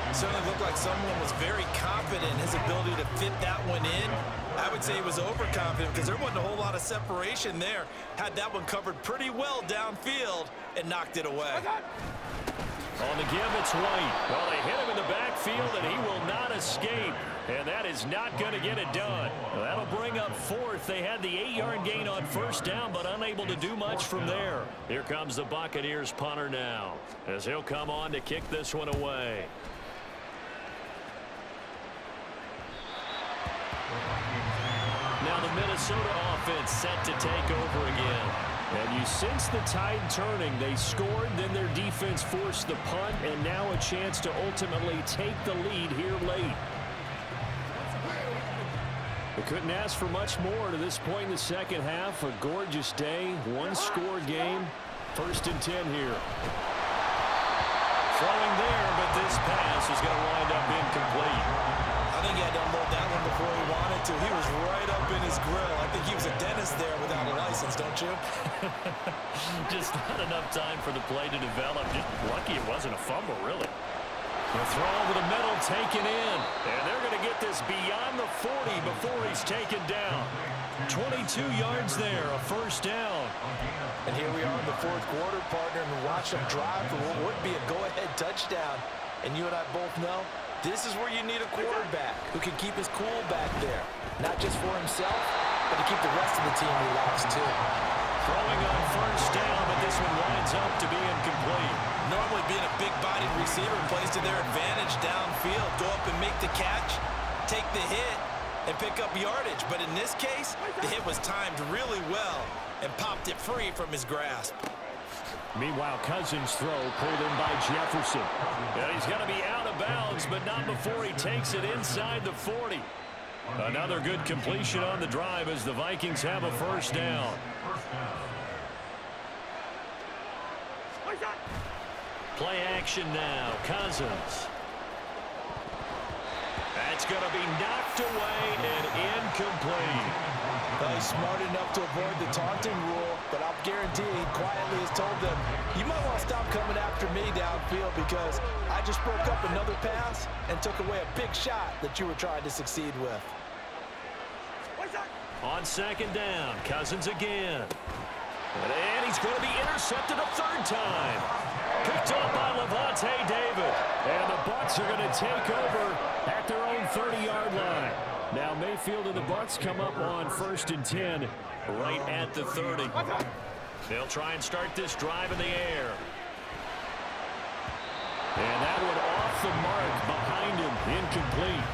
It certainly looked like someone was very confident in his ability to fit that one in. I would say he was overconfident because there wasn't a whole lot of separation there. Had that one covered pretty well downfield and knocked it away. On the give, it's White. Well, they hit him in the backfield, and he will not escape. And that is not going to get it done. Well, that'll bring up 4th. They had the 8-yard gain on 1st down, but unable to do much from there. Here comes the Buccaneers punter now, as he'll come on to kick this one away. Now the Minnesota offense set to take over again. And you sense the tide turning. They scored, then their defense forced the punt, and now a chance to ultimately take the lead here late. They couldn't ask for much more to this point in the second half. A gorgeous day, one-score game. 1st and 10 here. Throwing there, but this pass is going to wind up incomplete. I think he had to unload that one before he wanted to. He was right up in his grill. I think he was a dentist there without a license, don't you? Just not enough time for the play to develop. Just lucky it wasn't a fumble, really. The throw over the middle, taken in. And they're going to get this beyond the 40 before he's taken down. 22 yards there, a 1st down. And here we are in the 4th quarter, partner, and watch them drive for what would be a go-ahead touchdown. And you and I both know this is where you need a quarterback who can keep his cool back there. Not just for himself, but to keep the rest of the team relaxed, too. Throwing on 1st down, but this one winds up to be incomplete. Normally being a big-bodied receiver plays to their advantage downfield. Go up and make the catch, take the hit, and pick up yardage. But in this case, the hit was timed really well and popped it free from his grasp. Meanwhile, Cousins' throw pulled in by Jefferson. And he's going to be out of bounds, but not before he takes it inside the 40. Another good completion on the drive as the Vikings have a 1st down. Play action now. Cousins. That's going to be knocked away and incomplete. Well, he's smart enough to avoid the taunting rule, but I'll guarantee he quietly has told them, you might want to stop coming after me downfield because I just broke up another pass and took away a big shot that you were trying to succeed with. On 2nd down, Cousins again. And he's going to be intercepted a 3rd time. Picked up by Levante David. And the Bucs are going to take over at their own 30-yard line. Now Mayfield and the Bucs come up on 1st and 10 right at the 30. They'll try and start this drive in the air. And that one off the mark behind him, incomplete.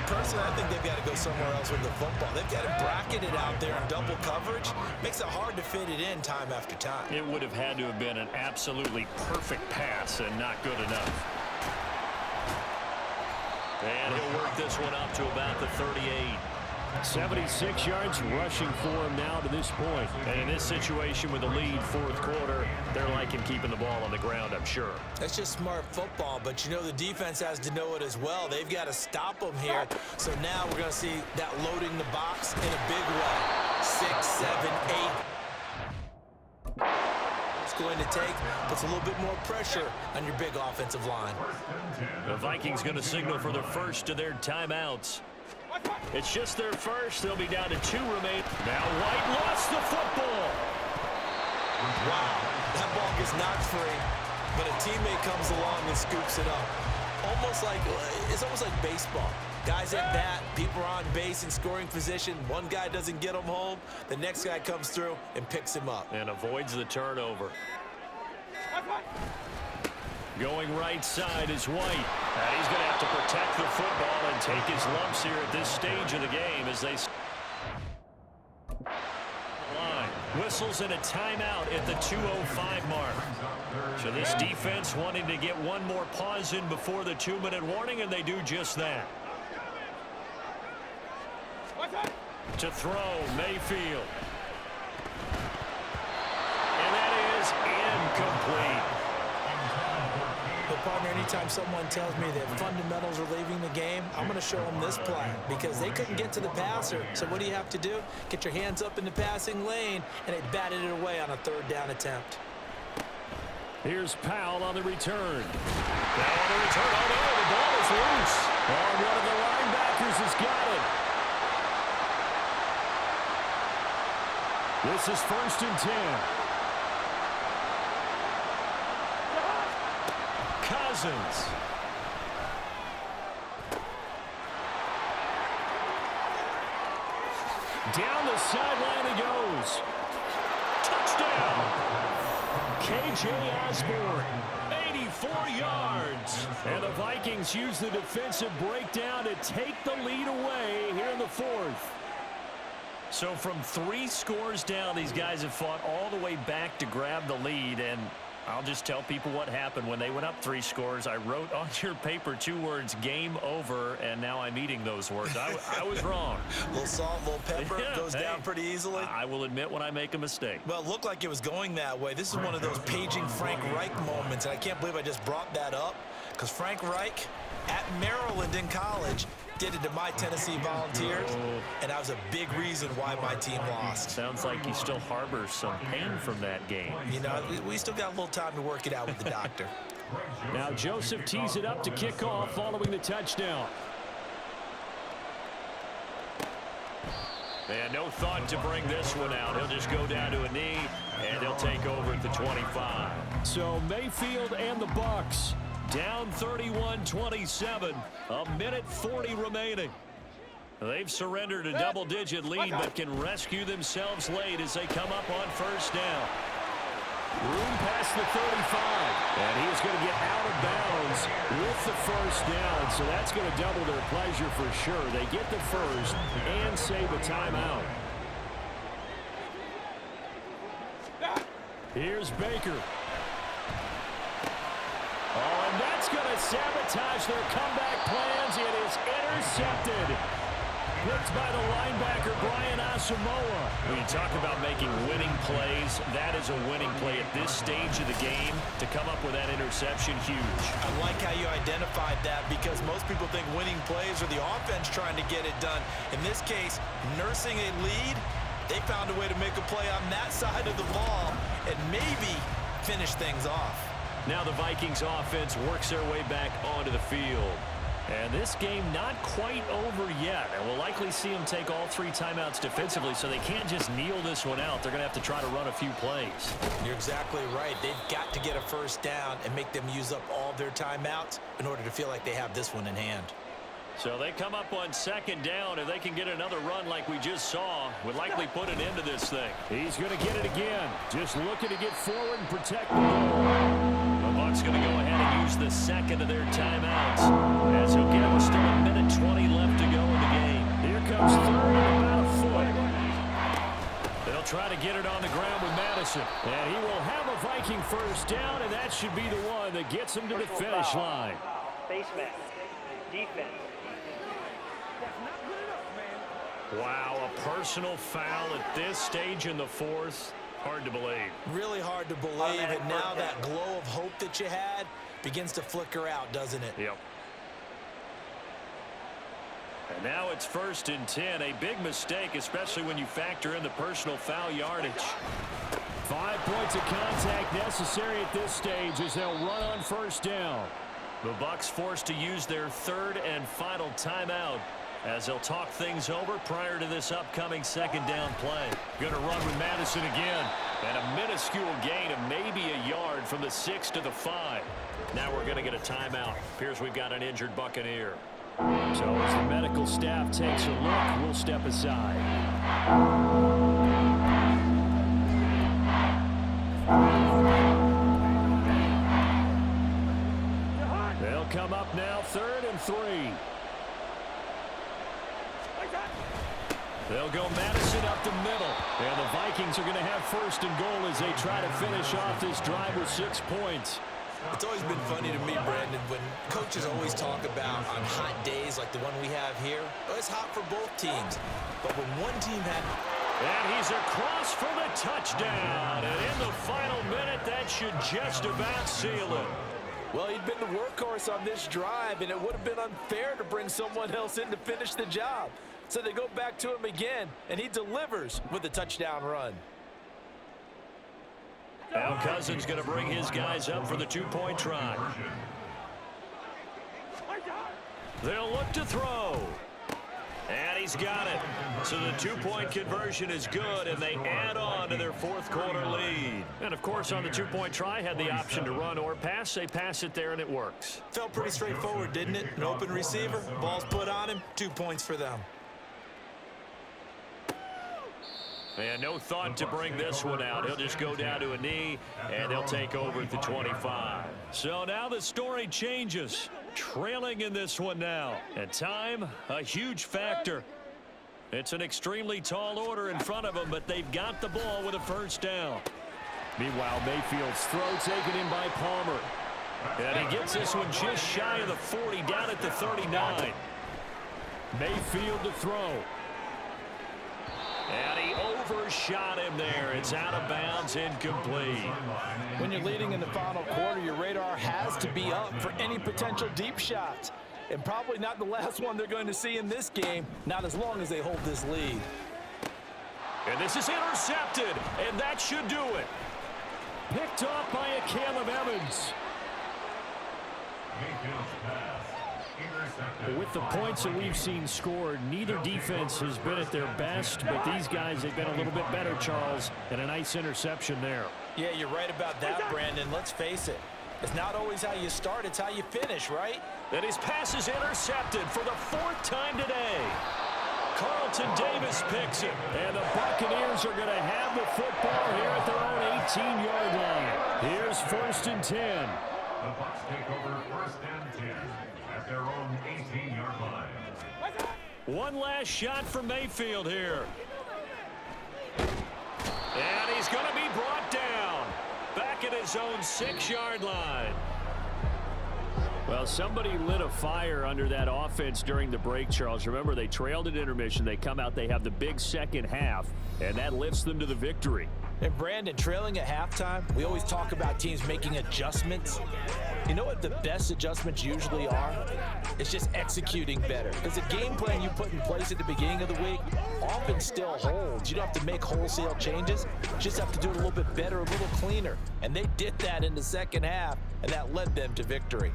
Personally, I think they've got to go somewhere else with the football. They've got to bracket it out there in double coverage. Makes it hard to fit it in time after time. It would have had to have been an absolutely perfect pass and not good enough. And he'll work this one up to about the 38. 76 yards rushing for him now to this point. And in this situation with the lead 4th quarter, they're liking keeping the ball on the ground, I'm sure. That's just smart football, but you know the defense has to know it as well. They've got to stop them here. So now we're going to see that loading the box in a big way. 6, 7, 8. It's going to take puts a little bit more pressure on your big offensive line. The Vikings going to signal for the first of their timeouts. It's just their first. They'll be down to 2 remaining. Now White lost the football. Wow, that ball gets knocked free, but a teammate comes along and scoops it up. It's almost like baseball. Guys at bat, people are on base in scoring position. One guy doesn't get him home. The next guy comes through and picks him up. And avoids the turnover. Going right side is White. And he's going to have to protect the football and take his lumps here at this stage of the game as they line. Whistles and a timeout at the 2:05 mark. So this defense wanting to get one more pause in before the 2-minute warning, and they do just that. To throw, Mayfield. anytime someone tells me that fundamentals are leaving the game, I'm going to show them this play because they couldn't get to the passer. So what do you have to do? Get your hands up in the passing lane, and they batted it away on a third down attempt. Here's Powell on the return. Now on the return. Oh, no, the ball is loose. And one of the linebackers has got it. This is 1st and 10. Cousins. Down the sideline he goes. Touchdown. K.J. Osborne, 84 yards. And the Vikings use the defensive breakdown to take the lead away here in the 4th. So from 3 scores down, these guys have fought all the way back to grab the lead. And I'll just tell people what happened when they went up 3 scores. I wrote on your paper 2 words, game over, and now I'm eating those words. I was wrong. A little salt, a little pepper, goes down pretty easily. I will admit when I make a mistake. Well, it looked like it was going that way. This is one of those paging Frank Reich moments, and I can't believe I just brought that up because Frank Reich at Maryland in college did it to my Tennessee Volunteers, and that was a big reason why my team lost. Sounds like he still harbors some pain from that game. You know, we still got a little time to work it out with the doctor. Now Joseph tees it up to kick off following the touchdown. And no thought to bring this one out. He'll just go down to a knee, and they'll take over at the 25. So Mayfield and the Bucs down 31-27, a minute 40 remaining. They've surrendered a double-digit lead, but can rescue themselves late as they come up on 1st down. Room past the 35, and he's going to get out of bounds with the 1st down, so that's going to double their pleasure for sure. They get the 1st and save a timeout. Here's Baker. Oh, and that's going to sabotage their comeback plans. It is intercepted. Picked by the linebacker, Brian Asamoah. When you talk about making winning plays, that is a winning play at this stage of the game. To come up with that interception, huge. I like how you identified that because most people think winning plays are the offense trying to get it done. In this case, nursing a lead, they found a way to make a play on that side of the ball and maybe finish things off. Now the Vikings offense works their way back onto the field. And this game not quite over yet. And we'll likely see them take all 3 timeouts defensively, so they can't just kneel this one out. They're going to have to try to run a few plays. You're exactly right. They've got to get a 1st down and make them use up all their timeouts in order to feel like they have this one in hand. So they come up on 2nd down. If they can get another run like we just saw, would likely put an end to this thing. He's going to get it again. Just looking to get forward and protect the ball. The Bucs going to go ahead and use the 2nd of their timeouts, as he'll get with still a minute 20 left to go in the game. Here comes 3rd and about a foot. They'll try to get it on the ground with Madison. And he will have a Viking 1st down, and that should be the one that gets him to the finish line. Face mask. Defense. Wow, a personal foul at this stage in the 4th. Hard to believe. Really hard to believe, and now that glow of hope that you had begins to flicker out, doesn't it? Yep. And now it's 1st and 10. A big mistake, especially when you factor in the personal foul yardage. 5 points of contact necessary at this stage as they'll run on 1st down. The Bucs forced to use their 3rd and final timeout as they'll talk things over prior to this upcoming 2nd down play. Going to run with Madison again. And a minuscule gain of maybe a yard from the 6 to the 5. Now we're going to get a timeout. Appears we've got an injured Buccaneer. So as the medical staff takes a look, we'll step aside. They'll come up now 3rd and 3. They'll go Madison up the middle. And the Vikings are going to have 1st and goal as they try to finish off this drive with 6 points. It's always been funny to me, Brandon, when coaches always talk about on hot days like the one we have here. Oh, it's hot for both teams. But when one team had... And he's across for the touchdown. And in the final minute, that should just about seal it. Well, he'd been the workhorse on this drive, and it would have been unfair to bring someone else in to finish the job. So they go back to him again, and he delivers with a touchdown run. Now Cousins going to bring his guys up for the two-point try. They'll look to throw. And he's got it. So the two-point conversion is good, and they add on to their fourth-quarter lead. And, of course, on the two-point try, had the option to run or pass. They pass it there, and it works. Felt pretty straightforward, didn't it? An open receiver, ball's put on him, 2 points for them. And no thought to bring this one out. He'll just go down to a knee, and they'll take over at the 25. So now the story changes. Trailing in this one now. And time, a huge factor. It's an extremely tall order in front of them, but they've got the ball with a first down. Meanwhile, Mayfield's throw taken in by Palmer. And he gets this one just shy of the 40, down at the 39. Mayfield to throw. And he overshot him there. It's out of bounds, incomplete. When you're leading in the final quarter, your radar has to be up for any potential deep shots. And probably not the last one they're going to see in this game, not as long as they hold this lead. And this is intercepted, and that should do it. Picked off by a Caleb Evans. With the points that we've seen scored, neither defense has been at their best, but these guys have been a little bit better, Charles, and a nice interception there. Yeah, you're right about that, Brandon. Let's face it. It's not always how you start, it's how you finish, right? And his pass is intercepted for the 4th time today. Carlton Davis picks it, and the Buccaneers are going to have the football here at their own 18-yard line. Here's 1st and 10. The Bucs take over 1st and 10 at their own 18-yard line. One last shot for Mayfield here. And he's going to be brought down back at his own 6-yard line. Well, somebody lit a fire under that offense during the break, Charles. Remember, they trailed at intermission. They come out, they have the big second half, and that lifts them to the victory. And Brandon, trailing at halftime, we always talk about teams making adjustments. You know what the best adjustments usually are? It's just executing better. Because the game plan you put in place at the beginning of the week often still holds. You don't have to make wholesale changes. You just have to do it a little bit better, a little cleaner. And they did that in the second half, and that led them to victory.